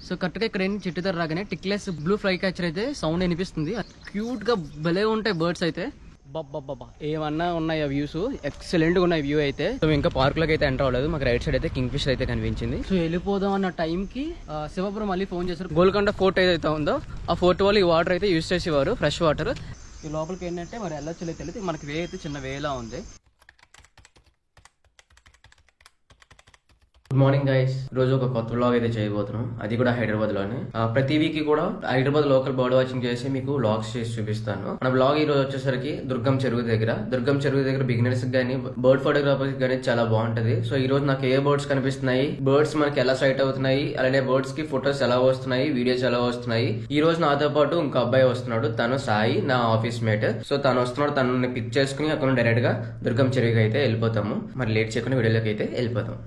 So కరెక్ట్గా ఇక్కడ ఏంటి చెట్టు దగ్గర రాగానే టిక్లెస్ బ్లూ ఫ్లై క్యాచర్ అయితే సౌండ్ వినిపిస్తుంది. క్యూట్ గా భలే ఉంటాయి బర్డ్స్ అయితే. బాబా ఏమన్నా ఉన్నాయి ఆ వ్యూస్, ఎక్సలెంట్ గా ఉన్నాయి వ్యూ అయితే. సో ఇంకా పార్క్ లోకి అయితే ఎంటర్ అవ్వలేదు. మాకు రైట్ సైడ్ అయితే కింగ్ ఫిషర్ అయితే కనిపించింది. సో వెళ్ళిపోదాం అన్న టైం కి శివపురం మళ్ళీ ఫోన్ చేశారు. గోల్కొండ ఫోర్ట్ ఏదైతే ఉందో ఆ ఫోర్ట్ వాళ్ళు ఈ వాటర్ అయితే యూజ్ చేసేవారు, ఫ్రెష్ వాటర్. ఈ లోపలికి ఏంటంటే మరి వెళ్ళొచ్చు తెలియదు. మనకి వే అయితే చిన్న వేలా ఉంది. Good morning guys. రోజు ఒక కొత్త వ్లాగ్ అయితే చేయబోతున్నాం, అది కూడా హైదరాబాద్ లోనే. ప్రతి వీక్ కూడా హైదరాబాద్ లోకల్ బర్డ్ వాచింగ్ చేసి మీకు వ్లాగ్స్ చేసి చూపిస్తాను. మన వ్లాగ్ ఈ రోజు వచ్చేసరికి దుర్గం చెరువు దగ్గర బిగినర్స్ గానీ బర్డ్ ఫోటోగ్రాఫర్స్ గానీ చాలా బాగుంటది. సో ఈ రోజు నాకు ఏ బర్డ్స్ కనిపిస్తున్నాయి, బర్డ్స్ మనకి ఎలా సైట్ అవుతున్నాయి, అలానే బర్డ్స్ కి ఫొటోస్ ఎలా వస్తున్నాయి, వీడియోస్ ఎలా వస్తున్నాయి. ఈ రోజు నాతో పాటు ఇంకో అబ్బాయి వస్తున్నాడు, తను సాయి, నా ఆఫీస్ మేట్. సో తను వస్తున్నాడు, తనని పిక్ చేసుకుని అక్కడ డైరెక్ట్ గా దుర్గం చెరువుకి అయితే వెళ్ళిపోతాము. మరి లేట్ చేయకుండా వీడియోలోకి అయితే వెళ్ళిపోతాం.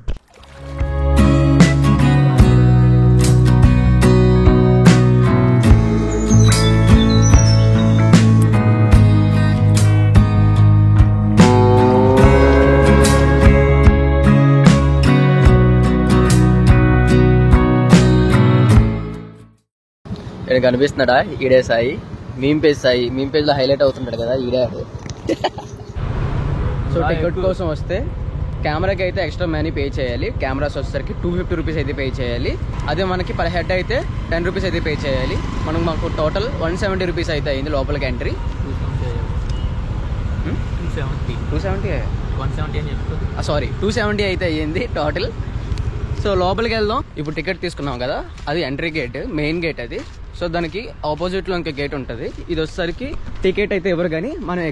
ఇక్కడ కనిపిస్తున్నాడా ఈడే Sai, meme page Sai. Meme page లో హైలైట్ అవుతుంటాడు కదా ఈడే. సో టికెట్ కోసం వస్తే కెమెరాకి అయితే ఎక్స్ట్రా మనీ పే చేయాలి. కెమెరాస్ వచ్చేసరికి 250 రూపీస్ అయితే పే చేయాలి. అదే మనకి పర్ హెడ్ అయితే 10 రూపీస్ అయితే పే చేయాలి. మాకు టోటల్ 170 రూపీస్ అయితే అయింది లోపలికి ఎంట్రీ. 270 అయితే అయ్యింది టోటల్. సో లోపలికి వెళ్దాం. ఇప్పుడు టికెట్ తీసుకున్నాం కదా, అది ఎంట్రీ గేట్, మెయిన్ గేట్ అది. సో దానికి ఆపోజిట్ లో ఇంకో గేట్ ఉంటుంది. ఇది వచ్చేసరికి టికెట్ అయితే ఎవరు కానీ మనం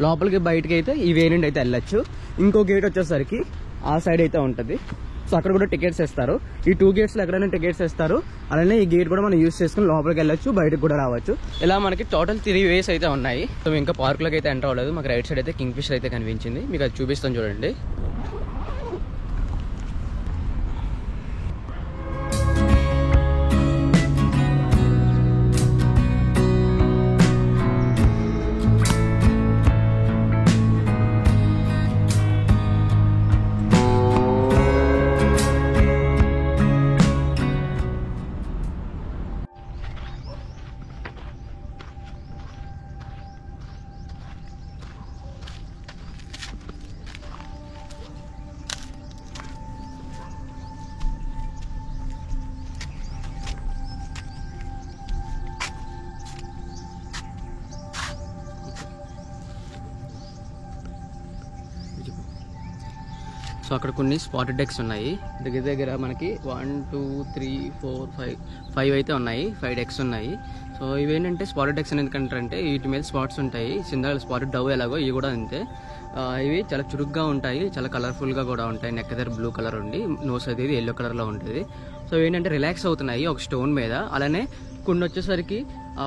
లోపలికి బయటకి అయితే ఈ వే నుండి అయితే వెళ్ళొచ్చు. ఇంకో గేట్ వచ్చేసరికి ఆ సైడ్ అయితే ఉంటుంది. సో అక్కడ కూడా టికెట్స్ ఇస్తారు. ఈ 2 గేట్స్ లో ఎక్కడైనా టికెట్స్ ఇస్తారు. అలానే ఈ గేట్ కూడా మనం యూజ్ చేసుకుని లోపలికి వెళ్ళొచ్చు, బయటకు కూడా రావచ్చు. ఇలా మనకి టోటల్ 3 వేస్ అయితే ఉన్నాయి. సో ఇంకా పార్క్ లోకి అయితే ఎంటర్ అవ్వలేదు. మాకు రైట్ సైడ్ అయితే కింగ్ ఫిషర్ అయితే కనిపించింది, మీకు అది చూపిస్తాను చూడండి. సో అక్కడ కొన్ని స్పాటెడ్ డెక్స్ ఉన్నాయి. దగ్గర మనకి 1 2 3 4 5 అయితే ఉన్నాయి. 5 డెక్స్ ఉన్నాయి. సో ఇవేంటంటే స్పాటెడ్ డెక్స్ ఎందుకంటారంటే వీటి మీద స్పాట్స్ ఉంటాయి. సింధల్ స్పాటెడ్ డవ్ ఎలాగో ఇవి కూడా అంతే. ఇవి చాలా చురుగ్గా ఉంటాయి, చాలా కలర్ఫుల్గా కూడా ఉంటాయి. నెక్ దగ్గర బ్లూ కలర్ ఉండి నోస్ అది ఎల్లో కలర్లో ఉంటుంది. సో ఏంటంటే రిలాక్స్ అవుతున్నాయి ఒక స్టోన్ మీద. అలానే కొన్ని వచ్చేసరికి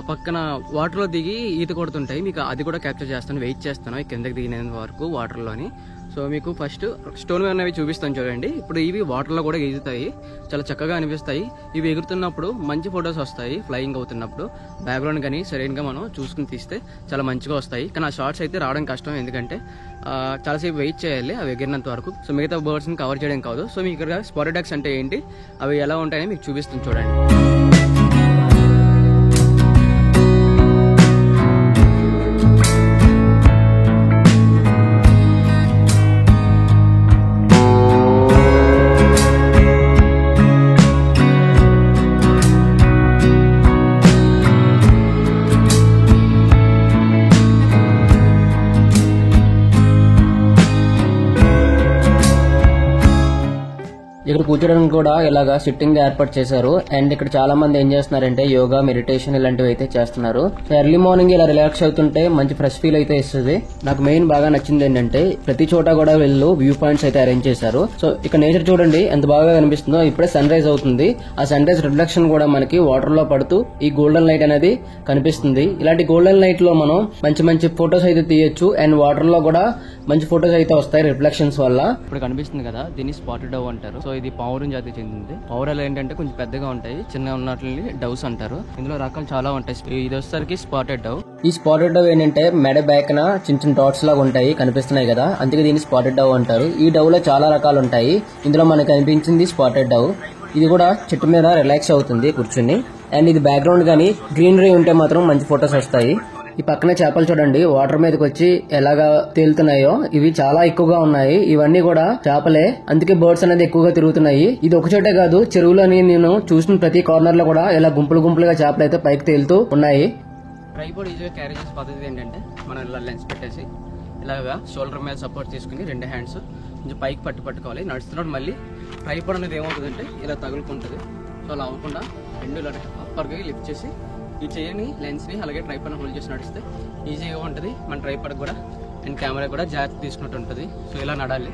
పక్కన వాటర్లో దిగి ఈత కొడుతుంటాయి. మీకు అది కూడా క్యాప్చర్ చేస్తాను, వెయిట్ చేస్తాను కిందకి దిగినంత వరకు వాటర్లోని. సో మీకు ఫస్ట్ స్టోన్ మీద ఉన్నవి చూపిస్తాను చూడండి. ఇప్పుడు ఇవి వాటర్లో కూడా ఎగురుతాయి, చాలా చక్కగా అనిపిస్తాయి. ఇవి ఎగురుతున్నప్పుడు మంచి ఫొటోస్ వస్తాయి. ఫ్లయింగ్ అవుతున్నప్పుడు బ్యాక్గ్రౌండ్ కానీ సరైనగా మనం చూసుకుని తీస్తే చాలా మంచిగా వస్తాయి. కానీ ఆ షార్ట్స్ అయితే రావడం కష్టం, ఎందుకంటే చాలాసేపు వెయిట్ చేయాలి అవి ఎగిరినంత వరకు. సో మిగతా బర్డ్స్ని కవర్ చేయడం కాదు. సో మీకు ఇక్కడ స్పాటెడ్ డక్స్ అంటే ఏంటి, అవి ఎలా ఉంటాయని మీకు చూపిస్తాను చూడండి. ఇక్కడ కూర్చోడానికి కూడా ఇలాగా సిట్టింగ్ ఏర్పాటు చేశారు. అండ్ ఇక్కడ చాలా మంది ఏం చేస్తున్నారంటే యోగా, మెడిటేషన్ ఇలాంటివి అయితే చేస్తున్నారు. సో ఎర్లీ మార్నింగ్ ఇలా రిలాక్స్ అవుతుంటే మంచి ఫ్రెష్ ఫీల్ అయితే ఇస్తుంది. నాకు మెయిన్ బాగా నచ్చింది ఏంటంటే ప్రతి చోట కూడా వీళ్ళు వ్యూ పాయింట్స్ అయితే అరేంజ్ చేశారు. సో ఇక్కడ నేచర్ చూడండి ఎంత బాగా కనిపిస్తుందో. ఇప్పుడే సన్ రైజ్ అవుతుంది. ఆ సన్ రైజ్ రిఫ్లెక్షన్ కూడా మనకి వాటర్ లో పడుతూ ఈ గోల్డెన్ లైట్ అనేది కనిపిస్తుంది. ఇలాంటి గోల్డెన్ లైట్ లో మనం మంచి మంచి ఫొటోస్ అయితే తీయొచ్చు. అండ్ వాటర్ లో కూడా మంచి ఫొటోస్ అయితే వస్తాయి రిఫ్లెక్షన్స్ వల్ల. ఇప్పుడు కనిపిస్తుంది కదా, దీన్ని స్పాటెడ్ డవ్ అంటారు. సో ఇది పావురం జాతికి చెందింది. పావురాలు ఏంటంటే కొంచెం పెద్దగా ఉంటాయి, చిన్న ఉన్నట్లని డవ్స్ అంటారు. ఇందులో రకాలు చాలా ఉంటాయి. ఇది వచ్చేసరికి స్పాటెడ్ డవ్. ఈ స్పాటెడ్ డవ్ ఏంటంటే మెడ బ్యాక్ న చిన్న చిన్న డాట్స్ లాగా ఉంటాయి, కనిపిస్తున్నాయి కదా, అందుకే దీన్ని స్పాటెడ్ డవ్ అంటారు. ఈ డవ్ లో చాలా రకాలు ఉంటాయి. ఇందులో మనకు కనిపించింది స్పాటెడ్ డవ్. ఇది కూడా చెట్టు మీద రిలాక్స్ అవుతుంది కూర్చుని. అండ్ ఇది బ్యాక్గ్రౌండ్ కానీ గ్రీనరీ ఉంటే మాత్రం మంచి ఫొటోస్ వస్తాయి. ఈ పక్కనే చేపలు చూడండి వాటర్ మీదకి వచ్చి ఎలాగా తేలుతున్నాయో. ఇవి చాలా ఎక్కువగా ఉన్నాయి. ఇవన్నీ కూడా చేపలే, అందుకే బర్డ్స్ అనేది ఎక్కువగా తిరుగుతున్నాయి. ఇది ఒక చోటే కాదు, చెరువులని నేను చూసిన ప్రతి కార్నర్ లో కూడా ఇలా గుంపులు గుంపులుగా చేపలు అయితే పైకి తేలుతూ ఉన్నాయి. ట్రైపాడ్ ఈజీగా క్యారీ చేసే పద్ధతి ఏంటంటే మనం ఇలా లెన్స్ పెట్టేసి ఇలాగా షోల్డర్ మీద సపోర్ట్ తీసుకుని 2 హ్యాండ్స్ కొంచెం పైకి పట్టుకోవాలి. నడుస్తున్నప్పుడు మళ్ళీ ట్రైపాడ్ అనేది ఏమవుతుందంటే ఇలా తగులుకుంటుంది. సో అలా అవ్వకుండా 2 ఇలా అప్పర్గా లిఫ్ట్ చేసి ఈ చేయని లెన్స్ని అలాగే ట్రైపాడ్ హోల్డ్ చేసి నడిస్తే ఈజీగా ఉంటుంది. మన ట్రైపాడ్ కూడా అండ్ కెమెరా కూడా జాగ్రత్త తీసుకున్నట్టు ఉంటుంది. సో ఇలా నడాలి.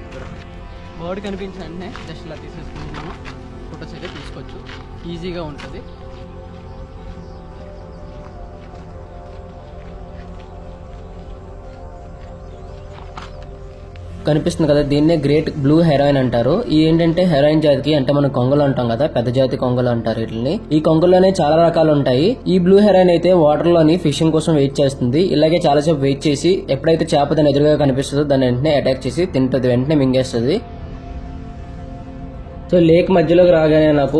బర్డ్ కనిపించిన వెంటనే జస్ట్ ఇలా తీసేసుకుని మనం ఫొటోస్ అయితే తీసుకోవచ్చు. ఈజీగా ఉంటుంది. కనిపిస్తుంది కదా, దీన్నే గ్రేట్ బ్లూ హెరాయిన్ అంటారు. ఇది ఏంటంటే హెరాయిన్ జాతికి, అంటే మనం కొంగలు అంటాం కదా, పెద్ద జాతి కొంగలు అంటారు వీటిని. ఈ కొంగల్లోనే చాలా రకాలు ఉంటాయి. ఈ బ్లూ హెరాయిన్ అయితే వాటర్ లోని ఫిషింగ్ కోసం వెయిట్ చేస్తుంది. ఇలాగే చాలాసేపు వెయిట్ చేసి ఎప్పుడైతే చేప దాని ఎదురుగా కనిపిస్తుందో దాన్ని వెంటనే అటాక్ చేసి తింటది, వెంటనే మింగేస్తుంది. సో లేక్ మధ్యలోకి రాగానే నాకు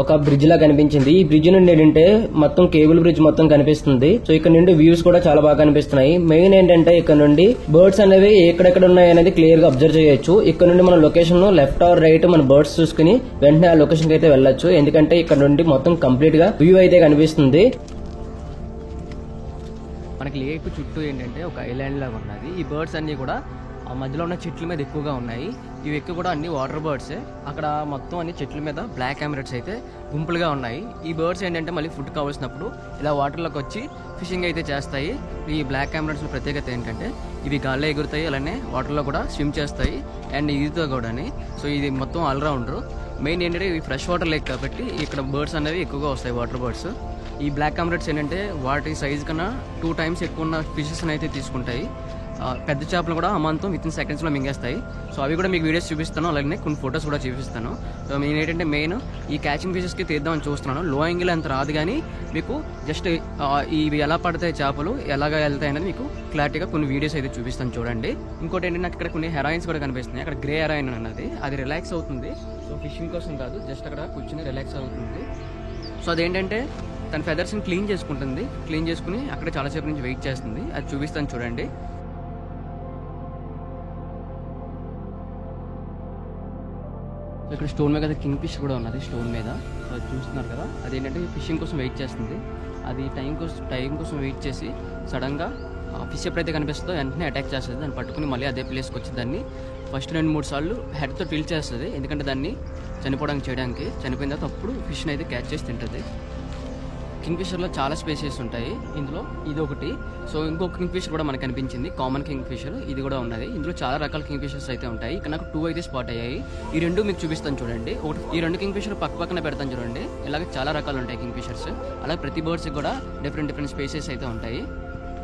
ఒక బ్రిడ్జ్ లా కనిపించింది. ఈ బ్రిడ్జ్ నుండి ఏంటంటే మొత్తం కేబుల్ బ్రిడ్జ్ మొత్తం కనిపిస్తుంది. సో ఇక్కడ నుండి వ్యూస్ కూడా చాలా బాగా కనిపిస్తున్నాయి. మెయిన్ ఏంటంటే ఇక్కడ నుండి బర్డ్స్ అనేవి ఎక్కడెక్కడ ఉన్నాయి అనేది క్లియర్ గా అబ్జర్వ్ చేయొచ్చు. ఇక్కడ నుండి మన లొకేషన్ లెఫ్ట్ ఆర్ రైట్ మన బర్డ్స్ చూసుకుని వెంటనే ఆ లొకేషన్ కి అయితే వెళ్ళొచ్చు. ఎందుకంటే ఇక్కడ నుండి మొత్తం కంప్లీట్ గా వ్యూ అయితే కనిపిస్తుంది. మనకి లేక్ చుట్టూ ఏంటంటే ఒక ఐలాండ్ లాగా ఉన్నది. ఈ బర్డ్స్ అన్ని కూడా ఆ మధ్యలో ఉన్న చెట్ల మీద ఎక్కువగా ఉన్నాయి. ఇవి ఎక్కువ కూడా అన్ని వాటర్ బర్డ్సే. అక్కడ మొత్తం అన్ని చెట్ల మీద బ్లాక్ ఎమరెట్స్ అయితే గుంపులుగా ఉన్నాయి. ఈ బర్డ్స్ ఏంటంటే మళ్ళీ ఫుడ్ కావాల్సినప్పుడు ఇలా వాటర్లోకి వచ్చి ఫిషింగ్ అయితే చేస్తాయి. ఈ బ్లాక్ ఎమరెట్స్ ప్రత్యేకత ఏంటంటే ఇవి గాల్లో ఎగురుతాయి, అలానే వాటర్లో కూడా స్విమ్ చేస్తాయి అండ్ ఈదుతో కూడా. సో ఇది మొత్తం ఆల్రౌండర్. మెయిన్ ఏంటంటే ఇవి ఫ్రెష్ వాటర్ లేక్ కాబట్టి ఇక్కడ బర్డ్స్ అనేవి ఎక్కువగా వస్తాయి, వాటర్ బర్డ్స్. ఈ బ్లాక్ ఎమరెట్స్ ఏంటంటే వాటి సైజ్ కన్నా 2 times ఎక్కువ ఉన్న ఫిషెస్ అయితే తీసుకుంటాయి. పెద్ద చేపలు కూడా అమాంతం విత్ ఇన్ సెకండ్స్లో మింగేస్తాయి. సో అవి కూడా మీకు వీడియోస్ చూపిస్తాను, అలాగే కొన్ని ఫొటోస్ కూడా చూపిస్తాను. సో నేను ఏంటంటే మెయిన్ ఈ క్యాచింగ్ ఫిషెస్కి తీద్దామని చూస్తున్నాను. లో యాంగిల్ అంత రాదు, కానీ మీకు జస్ట్ ఇవి ఎలా పడతాయి చేపలు ఎలాగ వెళ్తాయి అనేది మీకు క్లారిటీగా కొన్ని వీడియోస్ అయితే చూపిస్తాను చూడండి. ఇంకోటి ఏంటంటే నాకు ఇక్కడ కొన్ని హెరాయిన్స్ కూడా కనిపిస్తున్నాయి. అక్కడ గ్రే హెరాయిన్ అన్నది అది రిలాక్స్ అవుతుంది. సో ఫిషింగ్ కోసం కాదు, జస్ట్ అక్కడ కూర్చొని రిలాక్స్ అవుతుంది. సో అదేంటంటే తన ఫెదర్స్ని క్లీన్ చేసుకుంటుంది. క్లీన్ చేసుకుని అక్కడ చాలాసేపు నుంచి వెయిట్ చేస్తుంది. అది చూపిస్తాను చూడండి. ఇక్కడ స్టోన్ మీద కదా కింగ్ ఫిష్ కూడా ఉన్నది స్టోన్ మీద. అది చూస్తున్నారు కదా, అదేంటంటే ఫిషింగ్ కోసం వెయిట్ చేస్తుంది. అది టైం కోసం వెయిట్ చేసి సడన్గా ఫిష్ ఎప్పుడైతే కనిపిస్తుందో వెంటనే అటాక్ చేస్తుంది. దాన్ని పట్టుకుని మళ్ళీ అదే ప్లేస్కి వచ్చి దాన్ని ఫస్ట్ 2-3 సార్లు హెడ్తో టిల్ చేస్తుంది. ఎందుకంటే దాన్ని చనిపోవడానికి చనిపోయిన తర్వాత అప్పుడు ఫిష్ని అయితే క్యాచ్ చేసి తింటుంది. కింగ్ ఫిషర్లో చాలా స్పీసీస్ ఉంటాయి. ఇందులో ఇది ఒకటి. సో ఇంకొక కింగ్ ఫిషర్ కూడా మనకు కనిపించింది, కామన్ కింగ్ ఫిషర్. ఇది కూడా ఉన్నది. ఇందులో చాలా రకాల కింగ్ ఫిషర్స్ అయితే ఉంటాయి. ఇక్కడ నాకు 2 అయితే స్పాట్ అయ్యాయి. ఈ 2 మీకు చూపిస్తాను చూడండి. ఈ 2 కింగ్ ఫిషర్ పక్కన పెడతాను చూడండి. ఇలాగే చాలా రకాలు ఉంటాయి కింగ్ ఫిషర్స్. అలాగే ప్రతి బర్డ్స్కి కూడా డిఫరెంట్ స్పీసీస్ అయితే ఉంటాయి.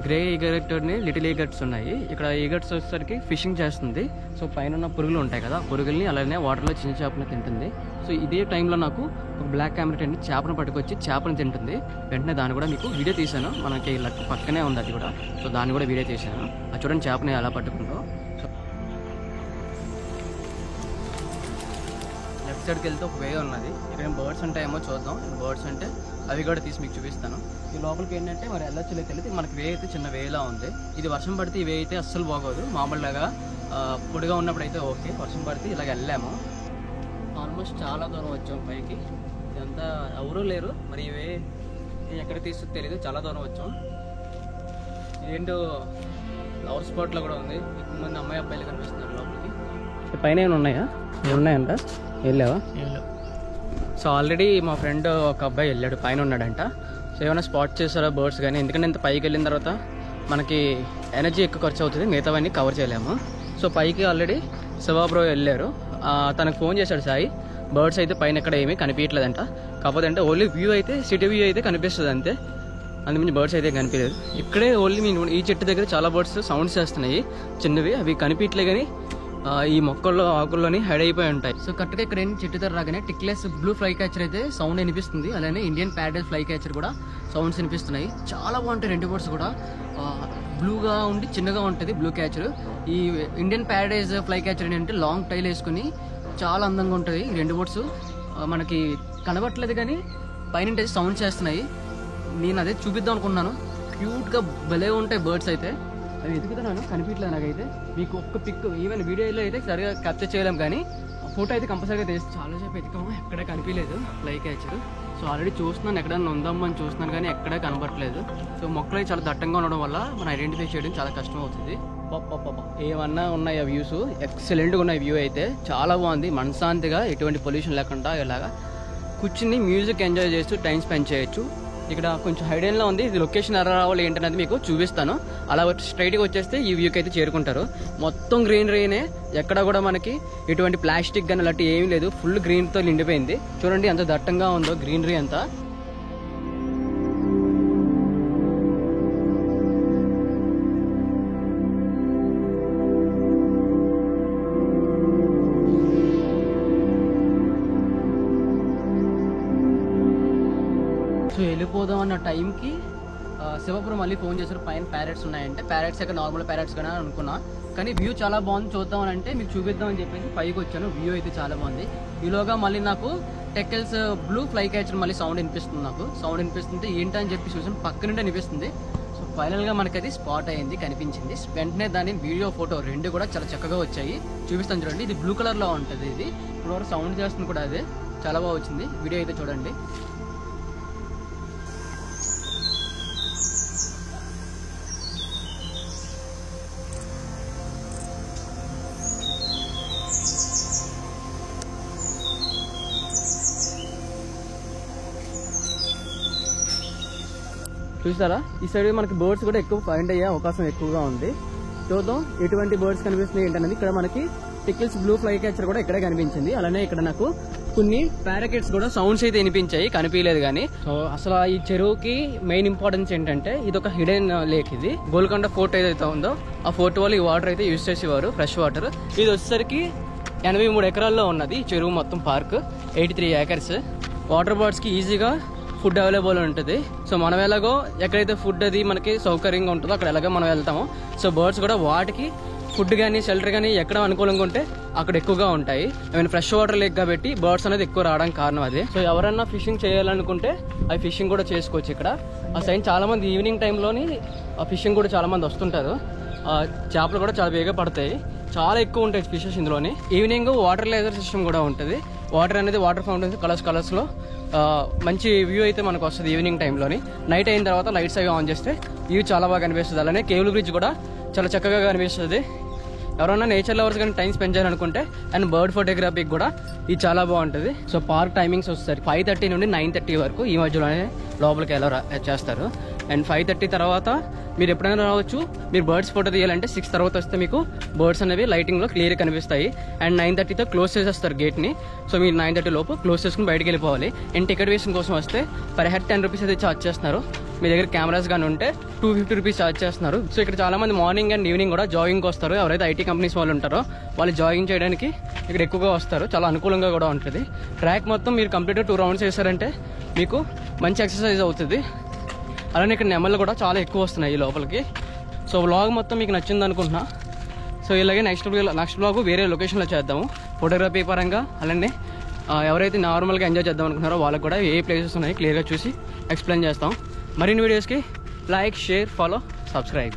గ్రే ఈగర్ని లిటిల్ ఈగర్ట్స్ ఉన్నాయి. ఇక్కడ ఈగర్ట్స్ వచ్చేసరికి ఫిషింగ్ చేస్తుంది. సో పైన ఉన్న పురుగులు ఉంటాయి కదా, పురుగుల్ని అలానే వాటర్లో చిన్న చేపలను తింటుంది. సో ఇదే టైంలో నాకు ఒక బ్లాక్ కెమెరా అండి చేపను పట్టుకొచ్చి చేపను తింటుంది. వెంటనే దాన్ని కూడా మీకు వీడియో తీశాను. మనకి పక్కనే ఉంది అది కూడా. సో దాన్ని కూడా వీడియో తీశాను. అది చూడండి చేపని ఎలా పట్టుకుందో. లెఫ్ట్ సైడ్కి వెళ్తే ఒక వే ఉన్నది. ఇక్కడ బర్డ్స్ ఉంటాయేమో చూద్దాం. బర్డ్స్ అంటే అవి కూడా తీసి మీకు చూపిస్తాను. ఈ లోపలికి ఏంటంటే మరి వెళ్ళొచ్చు తెలియదు. మనకి వే అయితే చిన్న వేలా ఉంది. ఇది వర్షం పడితే ఈ వే అయితే అస్సలు బాగోదు. మామూలుగా పొడిగా ఉన్నప్పుడు అయితే ఓకే, వర్షం పడితే ఇలాగ వెళ్ళాము. ఆల్మోస్ట్ చాలా దూరం వచ్చాం పైకి. ఇదంతా ఎవరూ లేరు. మరి ఈ వే ఎక్కడ తీస్తుందో తెలియదు, చాలా దూరం వచ్చాం. ఏంటో లవర్ స్పాట్లో కూడా ఉంది. ఎక్కువ మంది అమ్మాయి అబ్బాయిలు కనిపిస్తున్నారు లోపలికి. పైన ఏమైనా ఉన్నాయా? ఉన్నాయంట. వెళ్ళావా? సో ఆల్రెడీ మా ఫ్రెండ్ ఒక అబ్బాయి వెళ్ళాడు, పైన ఉన్నాడంట. సో ఏమైనా స్పాట్ చేస్తారా బర్డ్స్ కానీ? ఎందుకంటే ఇంత పైకి వెళ్ళిన తర్వాత మనకి ఎనర్జీ ఎక్కువ ఖర్చు అవుతుంది, మిగతావన్నీ కవర్ చేయలేము. సో పైకి ఆల్రెడీ శివాబ్రో వెళ్ళారు. తనకు ఫోన్ చేశాడు సాయి. బర్డ్స్ అయితే పైన ఎక్కడ ఏమీ కనిపించట్లేదంట. కాకపోతే అంటే ఓన్లీ వ్యూ అయితే సిటీ వ్యూ అయితే కనిపిస్తుంది అంతే, అందుమించి బర్డ్స్ అయితే కనిపించలేదు. ఇక్కడే ఓన్లీ ఈ చెట్టు దగ్గర చాలా బర్డ్స్ సౌండ్స్ చేస్తున్నాయి చిన్నవి, అవి కనిపించలే కానీ ఈ మొక్కల్లో ఆకుల్లోని హైడ్ అయిపోయి ఉంటాయి. సో కరెక్ట్గా ఇక్కడ ఏంటి చెట్టు దగ్గర రాగానే టిక్లెస్ బ్లూ ఫ్లై క్యాచర్ అయితే సౌండ్ వినిపిస్తుంది. అలానే ఇండియన్ ప్యారడైజ్ ఫ్లై క్యాచర్ కూడా సౌండ్స్ వినిపిస్తున్నాయి. చాలా బాగుంటాయి 2 బర్డ్స్ కూడా. బ్లూగా ఉండి చిన్నగా ఉంటుంది బ్లూ క్యాచర్. ఈ ఇండియన్ ప్యారడైజ్ ఫ్లై క్యాచర్ ఏంటంటే లాంగ్ టైల్ వేసుకుని చాలా అందంగా ఉంటుంది. 2 బర్డ్స్ మనకి కనబట్టలేదు కానీ పైన సౌండ్ చేస్తున్నాయి. నేను అదే చూపిద్దాం అనుకున్నాను. క్యూట్గా భలే ఉంటాయి బర్డ్స్ అయితే. అవి ఎదుగుతున్నాను, కనిపించలేదు నాకైతే. మీకు ఒక్క పిక్ ఈవెన్ వీడియోలో అయితే సరిగా క్యాప్చర్ చేయలేం, కానీ ఫోటో అయితే కంపల్సరీగా తీసి చాలాసేపు ఎత్తుకాము, ఎక్కడ కనిపించలేదు ఫ్లై క్యాచర్. సో ఆల్రెడీ చూస్తున్నాను, ఎక్కడైనా ఉందామని చూస్తున్నాను కానీ ఎక్కడా కనబడట్లేదు. సో మొక్కలు అయితే చాలా దట్టంగా ఉండడం వల్ల మనం ఐడెంటిఫై చేయడం చాలా కష్టం అవుతుంది. ఏమన్నా ఉన్నాయి ఆ వ్యూస్, ఎక్సలెంట్గా ఉన్నాయి. వ్యూ అయితే చాలా బాగుంది, మనశాంతిగా ఎటువంటి పొల్యూషన్ లేకుండా ఇలాగా కూర్చుని మ్యూజిక్ ఎంజాయ్ చేస్తూ టైం స్పెండ్ చేయొచ్చు. ఇక్కడ కొంచెం హైడెన్లో ఉంది, ఇది లొకేషన్ ఎలా రావాలి ఏంటనేది మీకు చూపిస్తాను. అలా స్ట్రైట్గా వచ్చేస్తే ఈ వ్యూకి అయితే చేరుకుంటారు. మొత్తం గ్రీనరీనే, ఎక్కడ కూడా మనకి ఎటువంటి ప్లాస్టిక్ కానీ అలాంటి ఏమీ లేదు. ఫుల్ గ్రీన్తో నిండిపోయింది. చూడండి ఎంత దట్టంగా ఉందో గ్రీనరీ అంతా. సో వెళ్ళిపోదాం అన్న టైంకి శివపురం మళ్ళీ ఫోన్ చేశారు, పైన ప్యారెట్స్ ఉన్నాయంటే. ప్యారెట్స్ ఇక్కడ నార్మల్ ప్యారెట్స్ కానీ అనుకున్నా, కానీ వ్యూ చాలా బాగుంది, చూద్దామని అంటే మీకు చూపిద్దామని చెప్పేసి పైకి వచ్చాను. వ్యూ అయితే చాలా బాగుంది. ఈలోగా మళ్ళీ నాకు టెక్కల్స్ బ్లూ ఫ్లై క్యాచర్ మళ్ళీ సౌండ్ వినిపిస్తుంది. నాకు సౌండ్ వినిపిస్తుంది, ఏంటని చెప్పి చూసాను, పక్క నుండి అనిపిస్తుంది. సో ఫైనల్గా మనకి అది స్పాట్ అయ్యింది, కనిపించింది. వెంటనే దాని వీడియో ఫోటో రెండు కూడా చాలా చక్కగా వచ్చాయి. చూపిస్తాను చూడండి. ఇది బ్లూ కలర్లో ఉంటుంది. ఇది ఇప్పుడు సౌండ్ చేస్తుంది కూడా, అదే చాలా బాగా వచ్చింది. వీడియో అయితే చూడండి. చూసారా, ఈ సైడ్ మనకి బర్డ్స్ కూడా ఎక్కువ ఫైండ్ అయ్యే అవకాశం ఎక్కువగా ఉంది. చూద్దాం ఎటువంటి బర్డ్స్ కనిపిస్తున్నాయి ఏంటనేది. ఇక్కడ మనకి టికిల్స్ బ్లూ ఫ్లై క్యాచర్ కూడా ఇక్కడే కనిపించింది. అలానే ఇక్కడ నాకు కొన్ని పారాకెట్స్ కూడా సౌండ్స్ అయితే వినిపించాయి, కనిపించలేదు కానీ. సో అసలు ఈ చెరువుకి మెయిన్ ఇంపార్టెన్స్ ఏంటంటే ఇది ఒక హిడెన్ లేక్. ఇది గోల్కొండ ఫోర్ట్ ఏదైతే ఉందో ఆ ఫోర్ట్ వాళ్ళు ఈ వాటర్ అయితే యూజ్ చేసేవారు, ఫ్రెష్ వాటర్. ఇది వచ్చేసరికి 83 ఎకరాల్లో ఉన్నది ఈ చెరువు మొత్తం. Park 83 acres. వాటర్ బర్డ్స్ కి ఈజీగా ఫుడ్ అవైలబుల్ ఉంటుంది. సో మనం ఎలాగో ఎక్కడైతే ఫుడ్ అది మనకి సౌకర్యంగా ఉంటుందో అక్కడ ఎలాగో మనం వెళ్తామో, సో బర్డ్స్ కూడా వాటికి ఫుడ్ కానీ షెల్టర్ కానీ ఎక్కడ అనుకూలంగా ఉంటే అక్కడ ఎక్కువగా ఉంటాయి. ఐ ఫ్రెష్ వాటర్ లేక్ కాబట్టి బర్డ్స్ అనేది ఎక్కువ రావడానికి కారణం అదే. సో ఎవరన్నా ఫిషింగ్ చేయాలనుకుంటే అవి ఫిషింగ్ కూడా చేసుకోవచ్చు ఇక్కడ. ఆ సైడ్ చాలా మంది ఈవినింగ్ టైంలోని ఫిషింగ్ కూడా చాలా మంది వస్తుంటారు. చేపలు కూడా చాలా వేగంగా పడతాయి, చాలా ఎక్కువ ఉంటాయి ఫిషెస్ ఇందులోని. ఈవినింగ్ వాటర్ లేజర్ సిస్టమ్ కూడా ఉంటుంది. వాటర్ అనేది వాటర్ ఫౌంటైన్స్ కలర్స్లో మంచి వ్యూ అయితే మనకు వస్తుంది ఈవినింగ్ టైంలోని. నైట్ అయిన తర్వాత లైట్స్ అవి ఆన్ చేస్తే వ్యూ చాలా బాగా కనిపిస్తుంది. అలానే కేబుల్ బ్రిడ్జ్ కూడా చాలా చక్కగా కనిపిస్తుంది. ఎవరైనా నేచర్ లవర్స్ కానీ టైం స్పెండ్ చేయాలనుకుంటే అండ్ బర్డ్ ఫోటోగ్రఫీకి కూడా ఇది చాలా బాగుంటుంది. సో పార్క్ టైమింగ్స్ వస్తారు 5:30 నుండి 9:30 వరకు. ఈ మధ్యలోనే లోపలికి ఎలా చేస్తారు. అండ్ 5:30 తర్వాత మీరు ఎప్పుడైనా రావచ్చు. మీరు బర్డ్స్ ఫోటో తీయాలంటే 6 తర్వాత వస్తే మీకు బర్డ్స్ అనేవి లైటింగ్లో క్లియర్గా కనిపిస్తాయి. అండ్ 9:30తో క్లోజ్ చేసేస్తారు గేట్ని. సో మీరు 9:30 లోపు క్లోజ్ చేసుకుని బయటకు వెళ్ళిపోవాలి. అండ్ టికెట్ వేసిన కోసం వస్తే పర్ హెడ్ 10 రూపీస్ అయితే ఛార్జ్ చేస్తున్నారు. మీ దగ్గర కెమెరాస్ కానీ ఉంటే 250 రూపీస్ ఛార్జ్ చేస్తున్నారు. సో ఇక్కడ చాలా మంది మార్నింగ్ అండ్ ఈవినింగ్ కూడా జాగింగ్కి వస్తారు. ఎవరైతే ఐటీ కంపెనీస్ వాళ్ళు ఉంటారో వాళ్ళు జాగింగ్ చేయడానికి ఇక్కడ ఎక్కువగా వస్తారు. చాలా అనుకూలంగా కూడా ఉంటుంది. ట్రాక్ మొత్తం మీరు కంప్లీట్గా 2 రౌండ్స్ వేసారంటే మీకు మంచి ఎక్సర్సైజ్ అవుతుంది. అలానే ఇక్కడ నెమళ్ళు కూడా చాలా ఎక్కువ వస్తున్నాయి ఈ లోపలికి. సో వ్లాగ్ మొత్తం మీకు నచ్చింది అనుకుంటున్నా. సో ఇలాగే నెక్స్ట్ వ్లాగ్ వేరే లొకేషన్లో చేద్దాము ఫోటోగ్రఫీ పరంగా. అలానే ఎవరైతే నార్మల్గా ఎంజాయ్ చేద్దాం అనుకుంటున్నారో వాళ్ళకి కూడా ఏ ప్లేసెస్ ఉన్నాయి క్లియర్గా చూసి ఎక్స్ప్లెయిన్ చేస్తాం. మరిన్ని వీడియోస్కి లైక్, షేర్, ఫాలో, సబ్స్క్రైబ్.